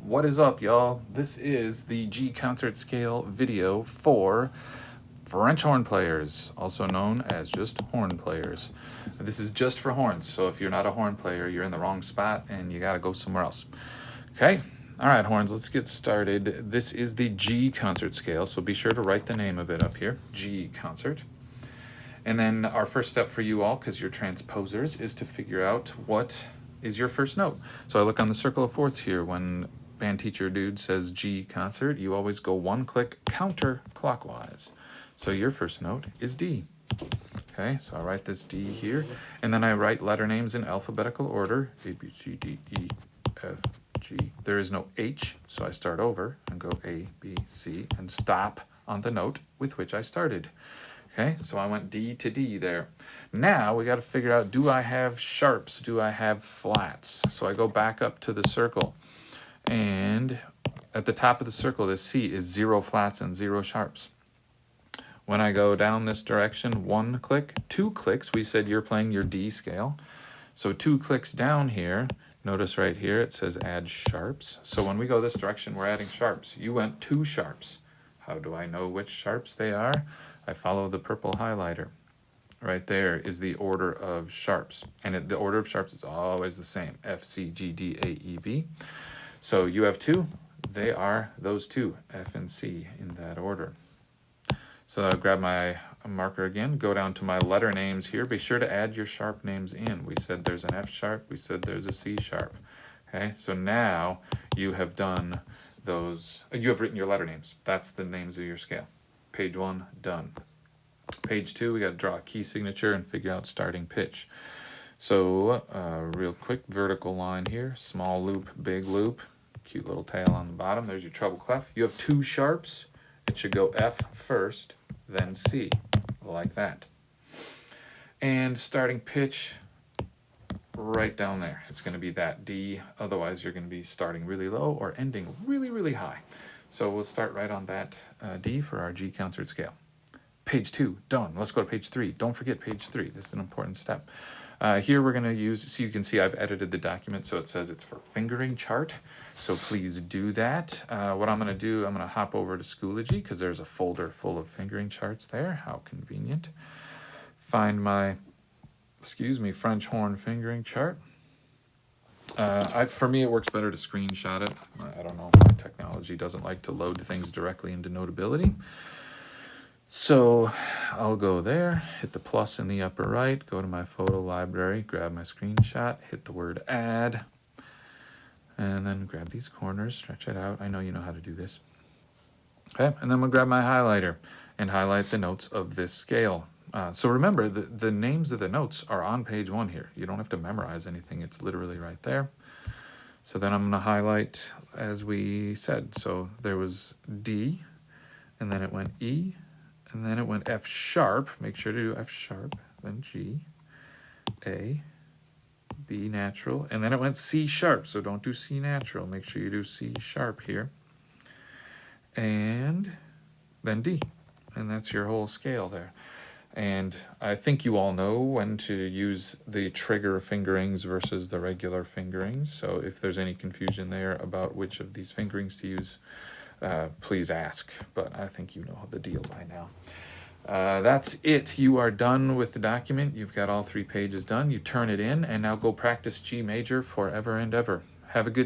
What is up, y'all? This is the G concert scale video for French horn players, also known as just horn players. This is just for horns, so if you're not a horn player, you're in the wrong spot and you gotta go somewhere else. Okay? All right, horns, let's get started. This is the G concert scale, so be sure to write the name of it up here, G concert. And then our first step for you all, because you're transposers, is to figure out what is your first note. So I look on the circle of fourths here. When band teacher dude says G concert, you always go one click counterclockwise. So your first note is D. Okay, so I write this D here, and then I write letter names in alphabetical order, A, B, C, D, E, F, G. There is no H, so I start over and go A, B, C, and stop on the note with which I started. Okay, so I went D to D there. Now we got to figure out, do I have sharps? Do I have flats? So I go back up to the circle. And at the top of the circle, this C is 0 flats and 0 sharps. When I go down this direction, 1 click, 2 clicks, we said you're playing your D scale. So 2 clicks down here, notice right here it says add sharps. So when we go this direction, we're adding sharps. You went 2 sharps. How do I know which sharps they are? I follow the purple highlighter. Right there is the order of sharps. And the order of sharps is always the same, F, C, G, D, A, E, B. So you have 2, they are those 2, F and C, in that order. So I'll grab my marker again, go down to my letter names here. Be sure to add your sharp names in. We said there's an F sharp, we said there's a C sharp. Okay, so now you have done those, you have written your letter names. That's the names of your scale. Page 1, done. Page 2, we got to draw a key signature and figure out starting pitch. So real quick, vertical line here, small loop, big loop, cute little tail on the bottom. There's your treble clef. You have 2 sharps. It should go F first, then C, like that. And starting pitch right down there. It's going to be that D. Otherwise, you're going to be starting really low or ending really, really high. So we'll start right on that D for our G concert scale. Page 2, done. Let's go to page 3. Don't forget page 3. This is an important step. Here we're going to use, so you can see I've edited the document so it says it's for fingering chart. So please do that. What I'm going to do, I'm going to hop over to Schoology because there's a folder full of fingering charts there. How convenient. Find my, French horn fingering chart. For me, it works better to screenshot it. I don't know, my technology doesn't like to load things directly into Notability. So I'll go there, hit the plus in the upper right, go to my photo library, grab my screenshot, hit the word add, and then grab these corners, stretch it out. I know you know how to do this. Okay, and then we'll grab my highlighter and highlight the notes of this scale. So remember, the names of the notes are on page 1 here. You don't have to memorize anything. It's literally right there. So then I'm going to highlight as we said. So there was D, and then it went E, and then it went F sharp. Make sure to do F sharp, then G, A, B natural, and then it went C sharp. So don't do C natural. Make sure you do C sharp here. And then D. And that's your whole scale there. And I think you all know when to use the trigger fingerings versus the regular fingerings. So if there's any confusion there about which of these fingerings to use, please ask, but I think you know the deal by now. That's it. You are done with the document. You've got all 3 pages done. You turn it in, and now go practice G major forever and ever. Have a good